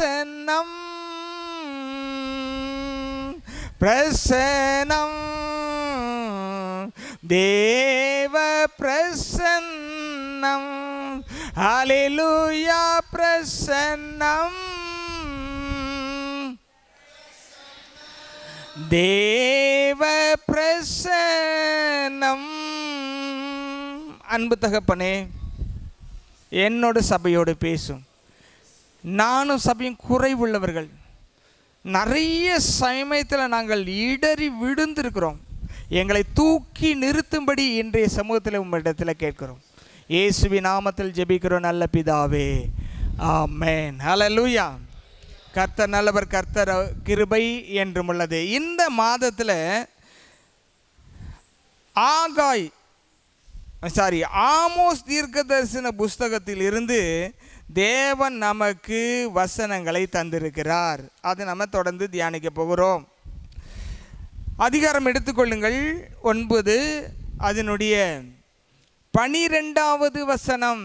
பிரசன்னம் பிரசன்னம் தேவ பிரசன்னம். ஹல்லேலூயா பிரசன்னம் தேவ பிரசன்னம். அன்பு தகப்பனே, என்னோட சபையோடு பேசும். நானும் சபையும் குறைவுள்ளவர்கள். நிறைய சமயத்தில் நாங்கள் இடறி விழுந்திருக்கிறோம். எங்களை தூக்கி நிறுத்தும்படி இன்றைய சமூகத்தில் உங்களிடத்தில் கேட்கிறோம். இயேசுவின் நாமத்தில் ஜெபிக்கிறோம் நல்ல பிதாவே, ஆமென். ஹல்லேலூயா. கர்த்தர் நல்லவர், கர்த்தர் கிருபை என்றும் உள்ளது. இந்த மாதத்தில் ஆமோஸ் தீர்க்கதரிசன புஸ்தகத்தில் இருந்து தேவன் நமக்கு வசனங்களை தந்திருக்கிறார். அதை நம்ம தொடர்ந்து தியானிக்க போகிறோம். அதிகாரம் எடுத்துக்கொள்ளுங்கள் 9, அதனுடைய 12வது வசனம்.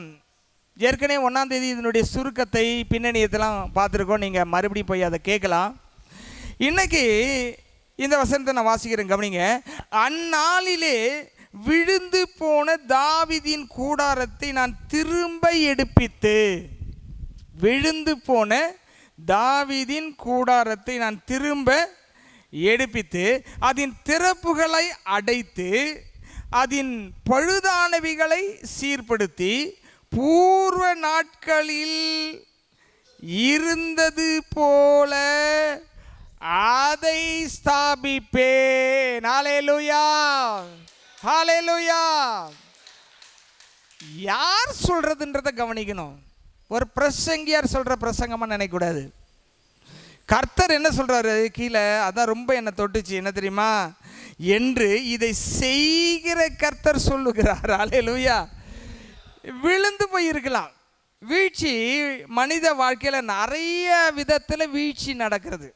ஏற்கனவே 1ஆம் தேதி இதனுடைய சுருக்கத்தை பின்னணியத்தெல்லாம் பார்த்துருக்கோம். நீங்கள் மறுபடியும் போய் அதை கேட்கலாம். இன்றைக்கி இந்த வசனத்தை நான் வாசிக்கிறேன், கவனிங்க. அந்நாளிலே விழுந்து போன தாவீதின் கூடாரத்தை நான் திரும்ப எடுப்பித்து, விழுந்து போன தாவீதின் கூடாரத்தை நான் திரும்ப எடுப்பித்து அதன் திறப்புகளை அடைத்து அதன் பழுதானவைகளை சீர்படுத்தி பூர்வ நாட்களில் இருந்தது போல அதை ஸ்தாபிப்பேன். ஹல்லேலூயா, ஹல்லேலூயா. யார் சொல்றதுன்றதை கவனிக்கணும். ஒரு பிரசங்கியார் சொல்ற பிரசங்கமா நினைக்கக்கூடாது. கர்த்தர் என்ன சொல்றாரு கீழே, அதான் ரொம்ப என்னை தொட்டுச்சு. என்ன தெரியுமா? என்று இதை செய்கிற கர்த்தர் சொல்லுகிறார். ஹல்லேலூயா. விழுந்து போயிருக்கலாம். வீழ்ச்சி மனித வாழ்க்கையில் நிறைய விதத்தில் வீழ்ச்சி நடக்கிறது.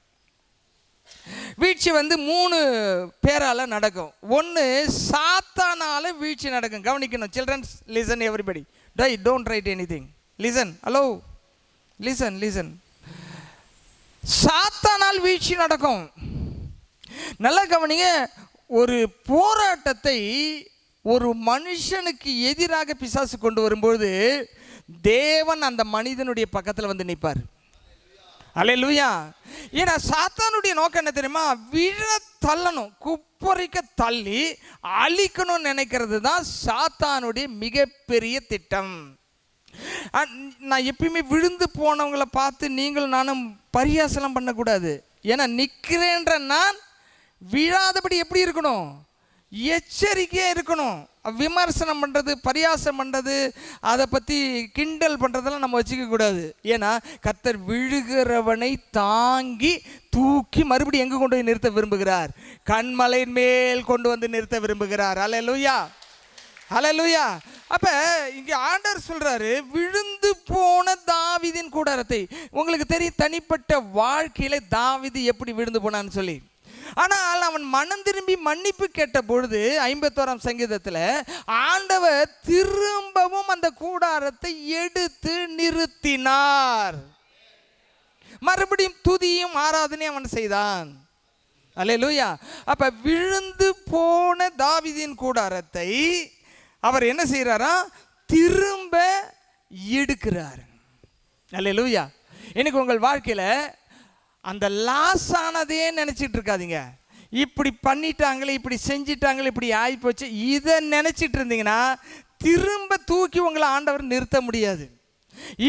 வீழ்ச்சி 3 பேரால் நடக்கும். ஒன்று, சாத்தானால வீழ்ச்சி நடக்கும். கவனிக்கணும். Childrens listen, everybody don't write anything. Listen, hello, listen. சாத்தானால் வீழ்ச்சி நடக்கும். நல்லா கவனிங்க. ஒரு போராட்டத்தை ஒரு மனுஷனுக்கு எதிராக பிசாசு கொண்டு வரும்போது தேவன் அந்த மனிதனுடைய பக்கத்தில் வந்து நிற்பார். அல்லேலூயா. ஏன்னா சாத்தானுடைய நோக்கம் என்ன தெரியுமா? விழ தள்ளணும், குப்பரிக்க தள்ளி அழிக்கணும்னு நினைக்கிறது தான் சாத்தானுடைய மிகப்பெரிய திட்டம். நான் எப்பயுமே விழுந்து போனவங்களை பார்த்து நீங்களும் நானும் பரியாசனம் பண்ணக்கூடாது. ஏன்னா நிற்கிறேன்ற நான் விழாதபடி எப்படி இருக்கணும்? எச்சரிக்கையாக இருக்கணும். விமர்சனம் பண்ணுறது, பரியாசம் பண்ணுறது, அதை பற்றி கிண்டல் பண்ணுறதெல்லாம் நம்ம வச்சுக்க கூடாது. ஏன்னா கர்த்தர் விழுகிறவனை தாங்கி தூக்கி மறுபடியும் எங்கே கொண்டு போய் நிறுத்த விரும்புகிறார்? கண்மலையின் மேல் கொண்டு வந்து நிறுத்த விரும்புகிறார். அல்லேலூயா, அல்லேலூயா. அப்போ இங்கே ஆண்டவர் சொல்கிறாரு, விழுந்து போன தாவீதின் கூடாரத்தை. உங்களுக்கு தெரியும் தனிப்பட்ட வாழ்க்கையில் தாவீது எப்படி விழுந்து போனான்னு சொல்லி. ஆனால் அவன் மனம் திரும்பி மன்னிப்பு கேட்ட பொழுது 51ஆம் சங்கீதத்தில் ஆண்டவர் திரும்பவும் அந்த கூடாரத்தை எடுத்து நிறுத்தினார். மறுபடியும் துதியும் ஆராதனையும் அவன் செய்தான். அல்லேலூயா. அப்ப விழுந்து போன தாவீதின் கூடாரத்தை அவர் என்ன செய்யறாரா? திரும்ப எடுக்கிறார். அல்லேலூயா. இன்னைக்கு உங்கள் வாழ்க்கையில அந்த லாஸ் ஆனதே நினைச்சிட்டு இருக்காதீங்க. இப்படி பண்ணிட்டாங்களே, இப்படி செஞ்சிட்டாங்களே, இப்படி ஆகிப்போச்சு, இதை நினைச்சிட்டு இருந்தீங்கன்னா திரும்ப தூக்கி உங்களை ஆண்டவர் நிறுத்த முடியாது.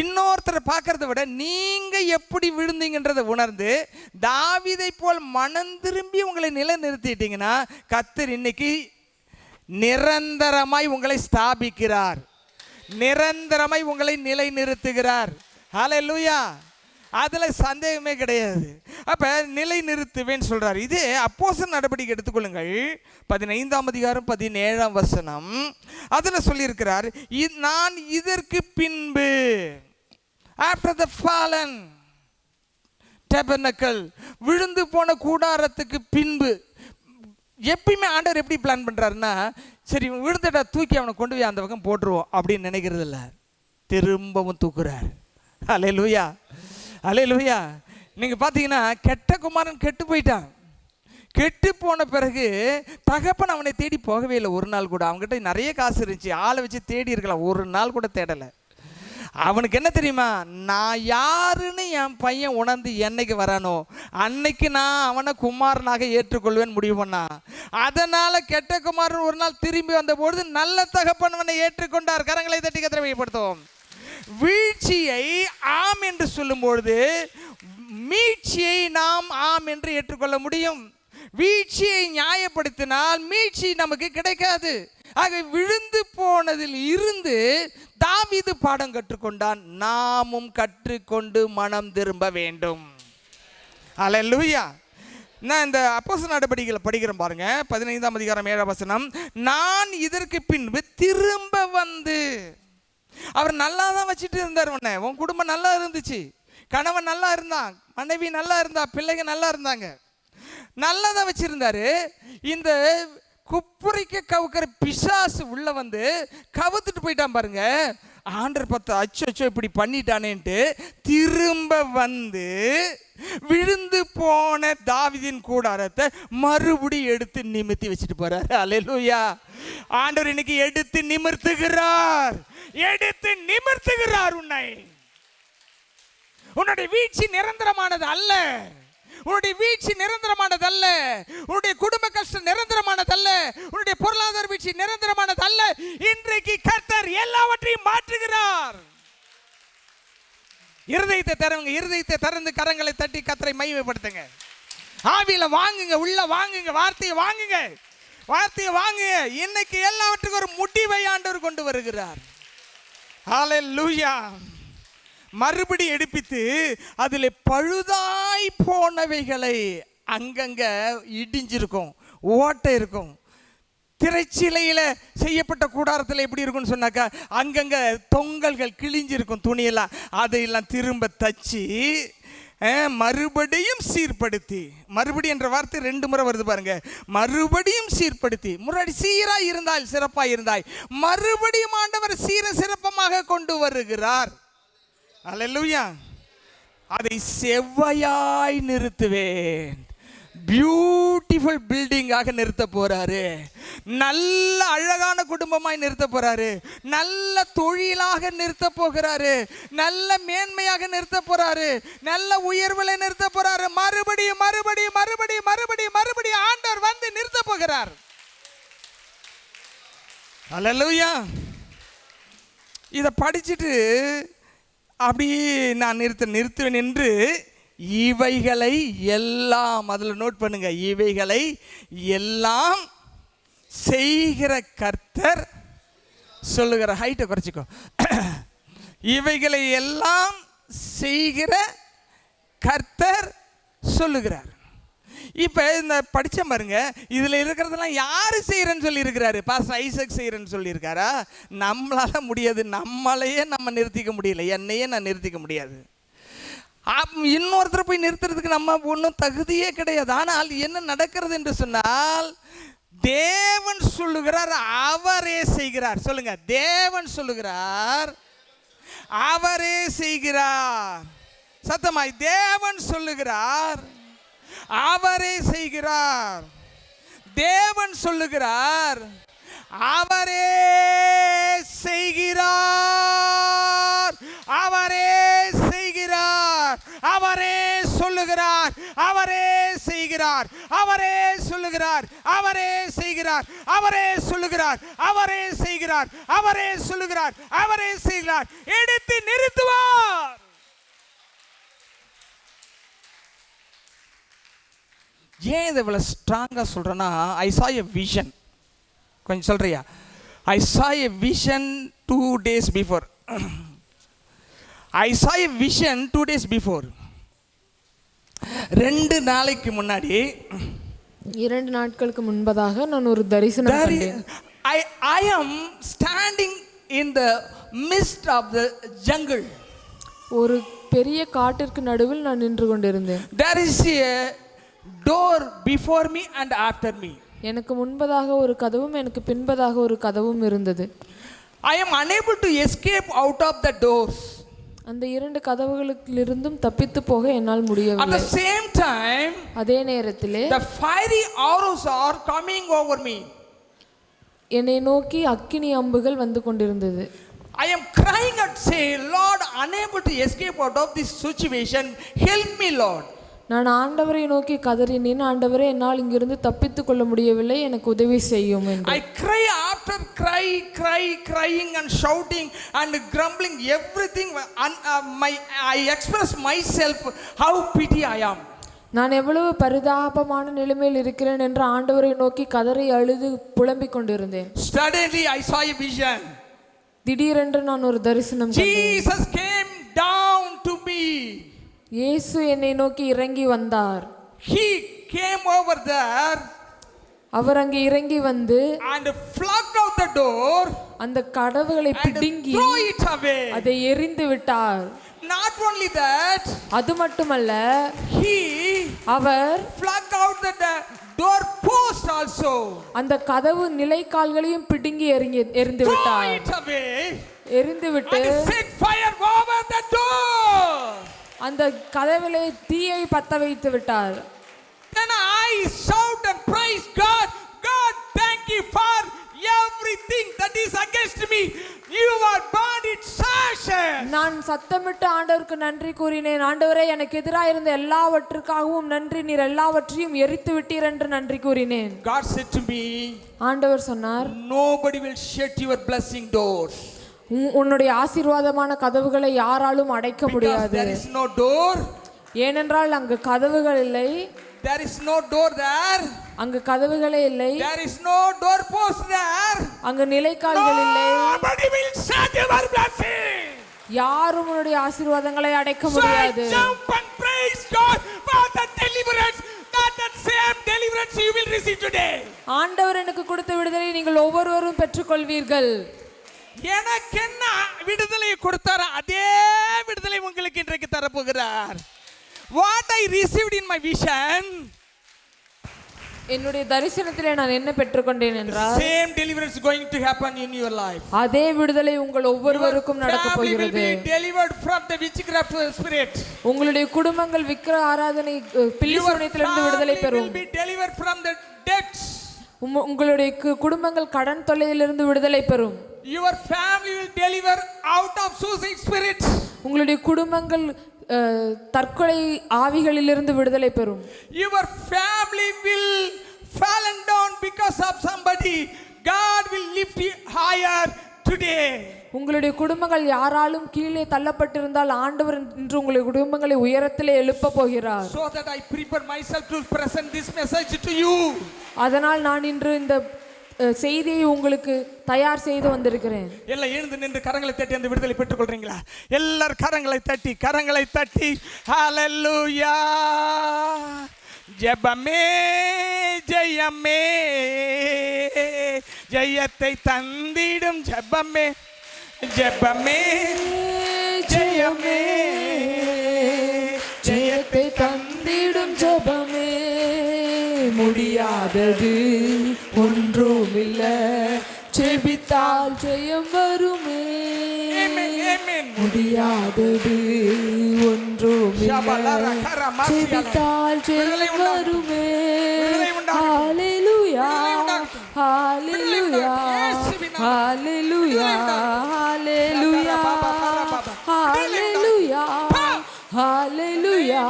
இன்னொருத்தரை பார்க்கறத விட நீங்க எப்படி விழுந்தீங்கன்றதை உணர்ந்து தாவீதை போல் மனம் திரும்பி உங்களை நிலை நிறுத்திட்டீங்கன்னா கர்த்தர் இன்னைக்கு நிரந்தரமாய் உங்களை ஸ்தாபிக்கிறார், நிரந்தரமாய் உங்களை நிலை நிறுத்துகிறார். ஹல்லேலூயா. அதுல சந்தேகமே கிடையாது. அப்ப நிலை நிறுத்துவேன்னு சொல்றாரு. இது அப்போஸ்தலர் நடவடிக்கை எடுத்துக்கொள்ளுங்கள் 15ஆம் அதிகாரம் 17ஆம் வசனம். அதுல சொல்லியிருக்கிறார், நான் இதற்கு பின்பு, after the fallen tabernacle, விழுந்து போன கூடாரத்துக்கு பின்பு. எப்பயுமே ஆண்டவர் எப்படி பிளான் பண்றாருன்னா, சரி விழுந்துட்டா தூக்கி அவனை கொண்டு போய் அந்த பக்கம் போட்டுருவோம் அப்படின்னு நினைக்கிறது இல்லை. திரும்பவும் தூக்குறார். அல்லேலூயா. அல்லேலூயா. நீங்க பார்த்தீங்கன்னா கெட்ட குமாரன் கெட்டு போயிட்டான். கெட்டு போன பிறகு தகப்பன் அவனை தேடி போகவே இல்லை ஒரு நாள் கூட. அவங்ககிட்ட நிறைய காசு இருந்துச்சு, ஆளை வச்சு தேடி இருக்கலாம், ஒரு நாள் கூட தேடலை. அவனுக்கு என்ன தெரியுமா, நான் யாருன்னு என் பையன் உணர்ந்து என்னைக்கு வரானோ அன்னைக்கு நான் அவனை குமாரனாக ஏற்றுக்கொள்வேன் முடிவு பண்ணான். அதனால கெட்ட குமாரன் ஒரு நாள் திரும்பி வந்தபொழுது நல்ல தகப்பன் அவனை ஏற்றுக்கொண்டார். கரங்களை தட்டி கத்திர வைப்படுத்துவோம். வீழ்ச்சியை ஆம் என்று சொல்லும்பொழுது மீட்சியை நாம் ஆம் என்று ஏற்றுக்கொள்ள முடியும். வீழ்ச்சியை நியாயப்படுத்தினால் மீட்சி நமக்கு கிடைக்காது. ஆக விழுந்து போனதில் இருந்து தாவீது பாடம் கற்றுக்கொண்டான். நாமும் கற்றுக்கொண்டு மனம் திரும்ப வேண்டும். அல்லேலூயா. நான் இந்த அப்போஸ்தலர் நடபடிகளை படிக்கிறேன் பாருங்க, 15ஆம் அதிகாரம் 7ஆம் வசனம். நான் இதற்கு பின்பு திரும்ப வந்து, அவர் நல்லா தான் வச்சுட்டு இருந்தார். உன் குடும்பம் நல்லா இருந்துச்சு, கணவன் நல்லா இருந்தான், மனைவி நல்லா இருந்தா, பிள்ளைங்க நல்லா இருந்தாங்க, நல்லா தான் வச்சிருந்தாரு. இந்த குப்புரிக்க கவுக்கிற பிசாசு உள்ள வந்து கவுத்துட்டு போயிட்டான் பாருங்க. ஆண்டவர் பார்த்து அச்சோ இப்படி பண்ணிட்டானேன்ட்டு திரும்ப வந்து விழுந்து போன தாவீதின் கூடாரத்தை மறுபடி எடுத்து நிமித்தி வச்சுட்டு போறாரு. அல்லேலூயா. ஆண்டவர் இன்னைக்கு எடுத்து நிமிர்த்துகிறார், எடுத்து நிமிர்த்துகிறார். உன்னுடைய வீழ்ச்சி நிரந்தரமானது அல்ல. உன்னுடைய வீழ்ச்சி நிரந்தரமானது அல்ல. உன்னுடைய குடும்ப கஷ்டம் நிரந்தரமானது அல்ல. உன்னுடைய பொருளாதார வீழ்ச்சி நிரந்தரமானது அல்ல. இன்றைக்கு கர்த்தர் எல்லாவற்றையும் மாற்றுகிறார். இருதயத்தை தரவங்க இருதயத்தை திறந்து கரங்களை தட்டி கர்த்தரை மகிமைப்படுத்துங்க. ஆவியில வாங்குங்க, உள்ள வாங்குங்க, வார்த்தையை வாங்குங்க, வார்த்தையை வாங்குங்க. இன்னைக்கு எல்லாவற்றுக்கும் ஒரு முடிவை ஆண்டவர் கொண்டு வருகிறார். ஹல்லேலூயா. மறுபடி எடுப்பித்து அதில் பழுதாய் போனவைகளை அங்கங்க இடிஞ்சிருக்கும், ஓட்டை இருக்கும். திரைச்சிலையில் செய்யப்பட்ட கூடாரத்தில் எப்படி இருக்கும்னு சொன்னாக்கா அங்கங்க தொங்கல்கள் கிழிஞ்சிருக்கும், துணியெல்லாம் அதையெல்லாம் திரும்ப தச்சு மறுபடியும் சீர்படுத்தி, மறுபடியும் என்ற வார்த்தை 2 முறை வருது பாருங்க. மறுபடியும் சீர்படுத்தி, முன்னாடி சீராய் இருந்தால் சிறப்பாய் இருந்தாய், மறுபடியும் ஆண்டவர் சீர சிறப்பமாக கொண்டு வருகிறார். அல்லேலூயா. அதை செவ்வையாய் நிறுத்துவேன். பியூட்டிஃபுல் பில்டிங்காக நிறுத்த போறாரு. நல்ல அழகான குடும்பமாய் நிறுத்த போறாரு. நல்ல தொழிலாக நிறுத்த போகிறாரு. நல்ல மேன்மையாக நிறுத்த போறாரு. நல்ல உயர்வுல நிறுத்த போறாரு. மறுபடியும் மறுபடியும் மறுபடியும் மறுபடியும் மறுபடியும் ஆண்டவர் வந்து நிறுத்த போகிறார். அல்லேலூயா. இதை படிச்சுட்டு அப்படியே நான் நிறுத்துவேன் என்று இவைகளை எல்லாம், அதில் நோட் பண்ணுங்க, இவைகளை எல்லாம் செய்கிற கர்த்தர் சொல்லுகிற, ஹைட்டை குறைச்சிக்கோ, இவைகளை எல்லாம் செய்கிற கர்த்தர் சொல்லுகிறார். இப்போ இந்த படித்த பாருங்க, இதில் இருக்கிறதெல்லாம் யார் செய்கிறேன்னு சொல்லியிருக்கிறாரு? பாஸ்டர் ஐசக் செய்கிறேன்னு சொல்லியிருக்காரா? நம்மளால் முடியாது. நம்மளையே நம்ம நிறுத்திக்க முடியல. என்னையே நான் நிறுத்திக்க முடியாது. இன்னொருத்தரை போய் நிறுத்துறதுக்கு நம்ம ஒன்றும் தகுதியே கிடையாது. ஆனால் என்ன நடக்கிறது என்று சொன்னால், தேவன் சொல்லுகிறார், அவரே செய்கிறார். சொல்லுங்க, தேவன் சொல்லுகிறார், அவரே செய்கிறார். சத்தமாய், தேவன் சொல்லுகிறார், அவரே செய்கிறார். தேவன் சொல்லுகிறார், அவரே செய்கிறார். அவரே செய்கிறார். அவரே சொல்லுகிறார், அவரே செய்கிறார். அவரே சொல்லுகிறார், அவரே செய்கிறார். அவரே சொல்லுகிறார், அவரே செய்கிறார். அவரே சொல்லுகிறார், அவரே செய்கிறார். எடுத்து நிறுத்துவார். ஏன் இதை இவ்வளோ ஸ்ட்ராங்காக சொல்கிறேன்னா, ஐ சா எ விஷன். கொஞ்சம் சொல்கிறியா? ஐ சா எ விஷன் 2 days பிஃபோர். ஐ சா எ விஷன் 2 days பிஃபோர். 2 நாளைக்கு முன்னாடி, 2 நாட்களுக்கு முன்பதாக நான் ஒரு தரிசனம் கண்டேன். I am standing in the midst of the jungle. ஒரு பெரிய காட்டிற்கு நடுவில் நான் நின்று கொண்டிருந்தேன். There is a door before me and after me. எனக்கு முன்பதாக ஒரு கதவும் எனக்கு பின்பதாக ஒரு கதவும் இருந்தது. I am unable to escape out of the doors. அந்த இரண்டு கதவுகளிலிருந்தும் தப்பித்து போக என்னால் At முடியவில்லை. the same time, அதே நேரத்திலே the fiery arrows are coming over me. என்னை நோக்கி அக்கினி அம்புகள் வந்து கொண்டிருந்தது. I am crying and say, Lord, unable to escape out of this situation, help me, Lord. நான் ஆண்டவரை நோக்கி கதறினேன், ஆண்டவரே என்னால் இங்கிருந்து தப்பித்துக் கொள்ள முடியவில்லை, எனக்கு உதவி செய்யும் என்று. I cry after crying and shouting and grumbling everything. I express myself how pity I am. நான் எவ்வளவு பரிதாபமான நிலைமையில் இருக்கிறேன் என்று ஆண்டவரை நோக்கி கதறி அழுது புலம்பிக் கொண்டிருந்தேன். Suddenly I saw a vision. திடீரென்று நான் ஒரு தரிசனம் கண்டேன். Jesus came down to me. இயேசு என்னை நோக்கி இறங்கி வந்தார். He came over there. அவர் அங்கே இறங்கி வந்து and plucked out the door. அந்த கதவுகளை பிடுங்கி throw it away. அதை எறிந்து விட்டார். Not only that, அது மட்டுமல்ல, அவர் plucked out the door post also. அந்த கதவு நிலைக்கால்களையும் பிடுங்கி எறிந்து விட்டார். throw it away. எறிந்து விட்டு and set fire over the door. அந்த கதவிலே தீயை பத்த வைத்து விட்டார். Then I shout and praise God. God, thank you for everything that is against me. You are burned in ashes. நான் சத்தமிட்டு ஆண்டவருக்கு நன்றி கூறினேன். ஆண்டவரே, எனக்கு எதிராக இருந்த எல்லாவற்றுக்காகவும் நன்றி, நீர் எல்லாவற்றையும் எரித்து விட்டீர் என்று நன்றி கூறினேன். God said to me, ஆண்டவர் சொன்னார், nobody will shut your blessing doors. உன்னுடைய ஆசீர்வாதமான கதவுகளை யாராலும் அடைக்க முடியாது. There is no door. ஏனென்றால் அங்கு கதவுகள் இல்லை. There is no door there. அங்கு கதவுகளே இல்லை. There is no door post there. அங்கு நிலைக்கால்கள் இல்லை. Nobody will shut your blessing. யாரும் உன்னுடைய ஆசீர்வாதங்களை அடைக்க முடியாது. So jump and praise God for the deliverance. Not that same deliverance you will receive today. ஆண்டவர் எனக்கு கொடுத்த விடுதலை நீங்கள் ஒவ்வொருவரும் பெற்றுக்கொள்வீர்கள். எனக்கு என்ன விடுதலை கொடுத்தாரோ அதே விடுதலை உங்களுக்கு இன்றைக்கு தரப்போகிறார். What I received in my vision, என்னுடைய தரிசனத்திலே நான் என்ன பெற்றுக்கொண்டேன் என்றால், same deliverance going to happen in your life. அதே விடுதலை உங்கள் ஒவ்வொருவருக்கும் நடக்க போகிறது. Delivered from the witchcraft spirit. உங்களுடைய குடும்பங்கள் விக்கிர ஆராதனை பில்லி சூனியத்திலிருந்து விடுதலை பெறும். Will be delivered from the debts. உங்களுடைய குடும்பங்கள் கடன் தொல்லையிலிருந்து விடுதலை பெறும். Your family will deliver out of suicide spirit. உங்களுடைய குடும்பங்கள் தற்கொலை ஆவிகளிலிருந்து விடுதலை பெறும். Your family will fallen down because of somebody. God will lift you higher today. உங்களுடைய குடும்பங்கள் யாராலும் கீழே தள்ளப்பட்டிருந்தால் ஆண்டவர் இன்று உங்களுடைய குடும்பங்களை உயரத்திலே எழுப்ப போகிறார். So that I prepare myself to present this message to you. அதனால் நான் இன்று இந்த செய்தியை உங்களுக்கு தயார் செய்து வந்திருக்கிறேன். எல்லாம் எழுந்து நின்று கரங்களை தட்டி அந்த விடுதலை பெற்றுக் கொள்றீங்களா? எல்லாரும் கரங்களை தட்டி ஹalleluya. ஜெபமே ஜெயமே, ஜெயத்தை தந்திடும் ஜெபமே, ஜெபமே ஜெயமே, ஜெயத்தை தந்திடும் ஜெபமே, முடியாதது ஒன்றுமில்ல, ஜெபித்தால் ஜெயம் வருமே. முடியாதது ஒன்றுமில்ல, ஜெபித்தால் ஜெயம் வருமே. ஹalleluya ஹalleluya ஹalleluya ஹalleluya ஹalleluya ஹalleluya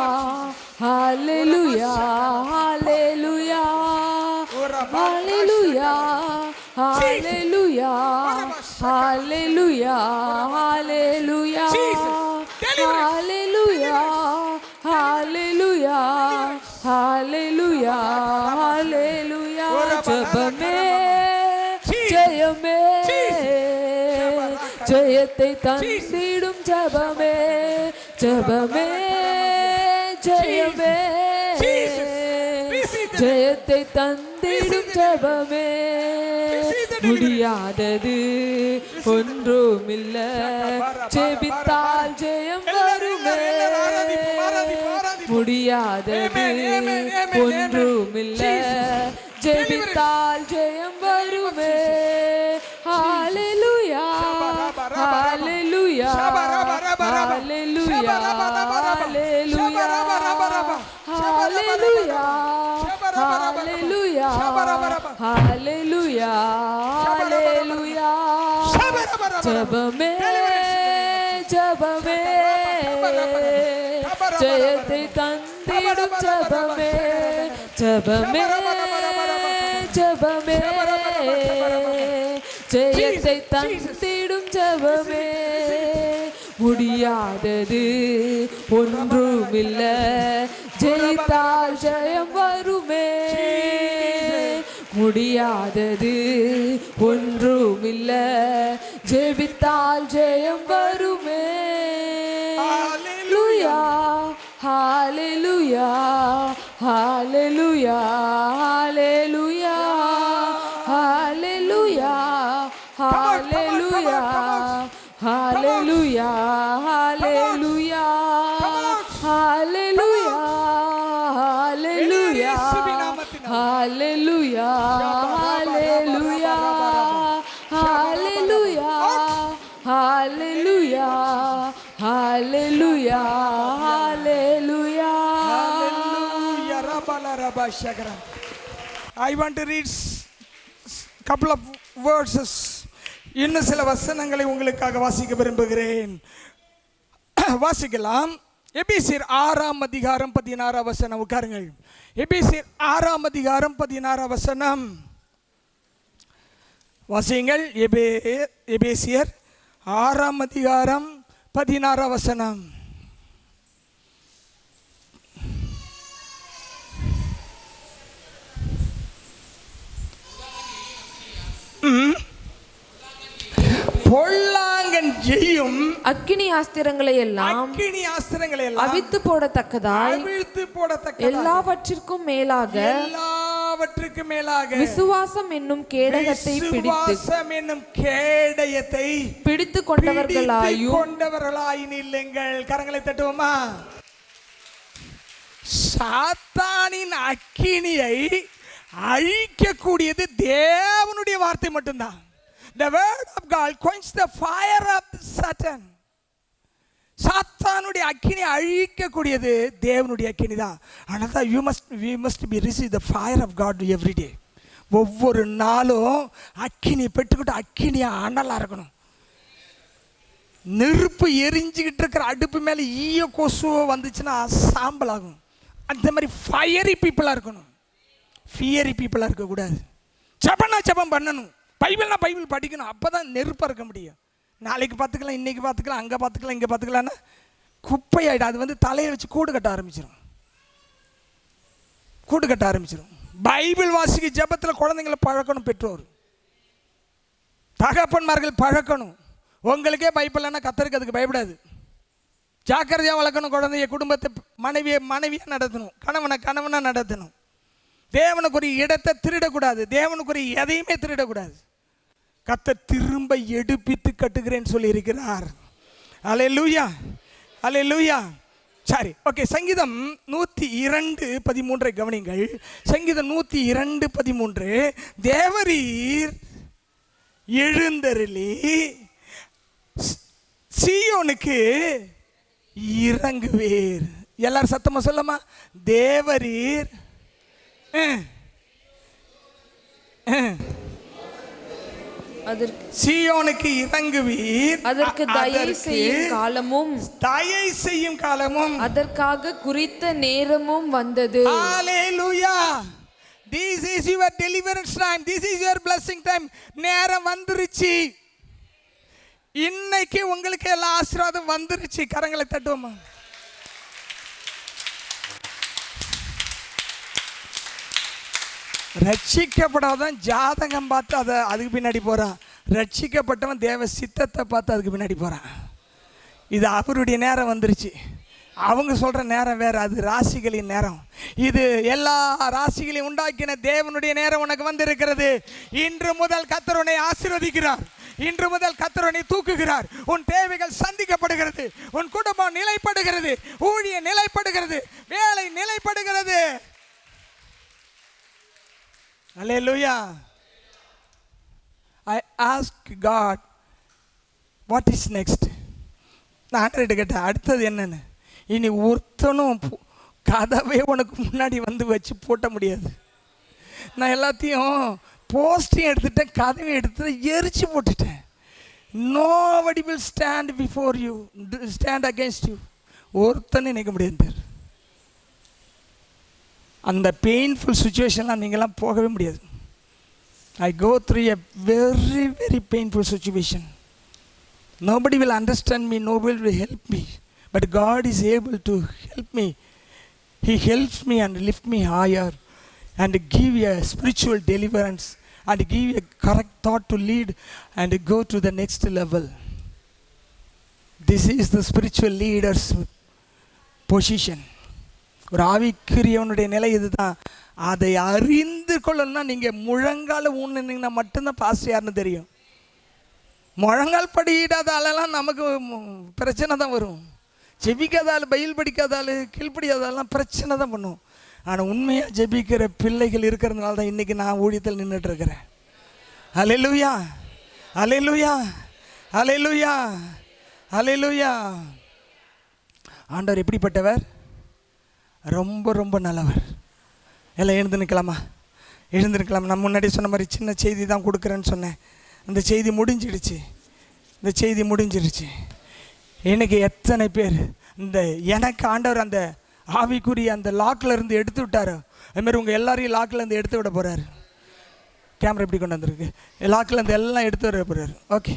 ஹalleluya ஹalleluya ஹalleluya ஹalleluya ஹalleluya ஹalleluya ஹalleluya ஹalleluya ஹalleluya ஹalleluya ஜெபமே ஜெயமே, ஜெயத்தை தந்திடும் ஜெபமே, ஜெபமே ஜெயமே, ஜெயத்தை தந்திடும் ஜெபமே, முடியாதது ஒன்றுமில்ல, ஜெபித்தால் ஜெயம் வருமே. முடியாதது ஒன்றுமில்ல, ஜெபித்தால் ஜெயம் வருமே. ஹalleluya ஹalleluya ஹalleluya ஹalleluya ஹalleluya ஜெபமே ஜெபமே ஜெயத்தை தந்திடும் ஜெபமே ஜெபமே ஜெபமே ஜெயத்தை தந்திடும் ஜெபமே முடியாதது ஒன்றுமில்ல ஜெயித்தால் ஜெயம் வருமே முடியாதது ஒன்றுமில்ல ஜெபித்தால் ஜெயம் வருமே ஹalleluya ஹalleluya ஹalleluya ஹalleluya ஹalleluya ஹalleluya ஹalleluya ஹalleluya ஹalleluya ஹalleluya ஹalleluya ஹalleluya ஹalleluya ஹalleluya ஹalleluya ஹalleluya ரபா ஷகரா. I want to read couple of verses. இன்னும் சில வசனங்களை உங்களுக்காக வாசிக்க விரும்புகிறேன். வாசிக்கலாம். எபேசியர் 6ஆம் அதிகாரம் 16ஆம் வசனம். உட்காருங்கள். எபேசியர் 6ஆம் அதிகாரம் 16ஆம் வசனம் வாசியுங்கள். எபேசியர் 6ஆம் அதிகாரம் 16ஆம் வசனம். பொல்லாங்கன் செய்யும் அக்கினி ஆஸ்திரங்களை எல்லாம் அவிழ்த்து போடத்தக்கதாய் எல்லாவற்றிற்கும் மேலாக விசுவாசம் என்னும் கேடயத்தை பிடித்து கொண்டவர்களாயும் இல்லைங்கள். கரங்களை தட்டுவோமா? சாத்தானின் அக்கினியை அழிக்கக்கூடியது தேவனுடைய வார்த்தை மட்டும்தான். The word of God quenches the fire of Satan. சாத்தானுடைய அக்கினி அழிக்கக்கூடியது தேவனுடைய அக்கினி தான். ஆனால் we must be receive the fire of God every day. ஒவ்வொரு நாளும் அக்கினி பெற்றுக்கிட்டு அக்கினியை அனலாக இருக்கணும். நெருப்பு எரிஞ்சுக்கிட்டு இருக்கிற அடுப்பு மேலே ஈய கொசுவோ வந்துச்சுன்னா சாம்பல் ஆகும். அந்த மாதிரி ஃபயரி பீப்புளாக இருக்கணும். ஃபியரி பீப்புளாக இருக்கக்கூடாது. ஜெபம் பண்ணணும். பைபிள்னா பைபிள் படிக்கணும். அப்போ தான் நெருப்பாக இருக்க முடியும். நாளைக்கு பார்த்துக்கலாம், இன்றைக்கி பார்த்துக்கலாம், அங்கே பார்த்துக்கலாம், இங்கே பார்த்துக்கலான்னா குப்பையாயிடும். அது வந்து தலையை வச்சு கூடு கட்ட ஆரம்பிச்சிடும். பைபிள் வாசிக்க ஜெபத்தில் குழந்தைங்களை பழக்கணும். பெற்றோர் தகப்பன்மார்கள் பழக்கணும். உங்களுக்கே பைபிள்னா கத்தருக்கு அதுக்கு பயப்படாது. ஜாக்கிரதையாக வளர்க்கணும். குழந்தைய குடும்பத்தை மனைவியாக நடத்தணும். கணவனாக நடத்தணும். தேவனுக்கு ஒரு இடத்தை திருடக்கூடாது. தேவனுக்கு ஒரு எதையுமே திருடக்கூடாது. கர்த்தர் திரும்ப எடுப்பித்து கட்டுகிறேன்னு சொல்லி இருக்கிறார். அல்லேலூயா, அல்லேலூயா. சரி, ஓகே. சங்கீதம் 102:13 கவனிங்கள். சங்கீதம் 102:13 தேவரீர் எழுந்தருளி சீயோனுக்கு இறங்குவீர். எல்லாரும் சத்தமா சொல்லமா? தேவரீர் சீயோனுக்கு இறங்குவீர். அதற்கு தயை செய்யும் காலமும் அதற்காக குறித்த நேரமும் வந்தது. ஹalleluya. This is your deliverance time. This is your blessing time. நேரம் வந்துருச்சு. இன்னைக்கு உங்களுக்கு எல்லா ஆசீர்வாதம் வந்துருச்சு. கரங்களை தட்டுவோமா? ரட்சிக்கப்படாதான் ஜாதகம் பார்த்து அதுக்கு பின்னாடி போகிறான். ரட்சிக்கப்பட்டவன் தேவ சித்தத்தை பார்த்து அதுக்கு பின்னாடி போகிறான். இது அவருடைய நேரம் வந்துருச்சு. அவங்க சொல்கிற நேரம் வேறு. அது ராசிகளின் நேரம். இது எல்லா ராசிகளையும் உண்டாக்கின தேவனுடைய நேரம் உனக்கு வந்திருக்கிறது. இன்று முதல் கர்த்தர் உன்னை ஆசீர்வதிக்கிறார். இன்று முதல் கர்த்தர் உன்னை தூக்குகிறார். உன் தேவைகள் சந்திக்கப்படுகிறது. உன் குடும்பம் நிலைப்படுகிறது. ஊழியம் நிலைப்படுகிறது. வேலை நிலைப்படுகிறது. Hallelujah. I asked God, what is next? நான் ஆண்டவர்கிட்ட கேட்டேன், அடுத்தது என்னன்னு. இனி ஒருத்தனும் கதவே உனக்கு முன்னாடி வந்து வச்சு பூட்ட முடியாது. நான் எல்லாத்தையும் போஸ்டையும் எடுத்துட்டேன், கதவையும் எடுத்துட்டேன், எரிச்சு போட்டுட்டேன். nobody will stand before you, stand against you. ஒருத்தனை நினைக்க முடியாது. அந்த பெயின்ஃபுல் சுச்சுவேஷன்லாம் நீங்களாம் போகவே முடியாது. I go through a very very painful situation. Nobody will understand me, nobody will help me, but God is able to help me. He helps me and lift me higher and give a spiritual deliverance and give a correct thought to lead and go to the next level. This is the spiritual leader's position. ஒரு ஆவிக்குரியவனுடைய நிலை இதுதான். அதை அறிந்து கொள்ளணும்னா நீங்கள் முழங்கால ஊன்னிங்கன்னா மட்டும்தான் pastor யாருன்னு தெரியும். முழங்கால் படியிடாத ஆளெல்லாம் நமக்கு பிரச்சனை தான் வரும். ஜெபிக்காத ஆள், பைபிள் படிக்காத ஆள், கீழ்ப்படியாத ஆள்லாம் பிரச்சனை தான் பண்ணும். ஆனால் உண்மையாக ஜெபிக்கிற பிள்ளைகள் இருக்கிறதுனால தான் இன்றைக்கி நான் ஊழியத்தில் நின்றுட்டு இருக்கிறேன். அல்லேலூயா, அல்லேலூயா, அல்லேலூயா, அல்லேலூயா. ஆண்டவர் எப்படிப்பட்டவர்? ரொம்ப ரொம்ப நல்லவர். எல்லாம் எழுந்து நிற்கலாமா? எழுந்து நிற்கலாமா? நான் முன்னாடி சொன்ன மாதிரி சின்ன செய்தி தான் கொடுக்குறேன்னு சொன்னேன். அந்த செய்தி முடிஞ்சிடுச்சு. இந்த செய்தி முடிஞ்சிடுச்சு. எனக்கு எத்தனை பேர் இந்த எனக்கு ஆண்டவர் அந்த ஆவிக்குரிய அந்த லாக்கில் இருந்து எடுத்து விட்டாரோ, அதுமாதிரி உங்கள் எல்லாரையும் லாக்கில் இருந்து எடுத்து விட போகிறாரு. கேமரா எப்படி கொண்டு வந்திருக்கு? லாக்கில் இருந்து எல்லாம் எடுத்து வர போகிறாரு. ஓகே,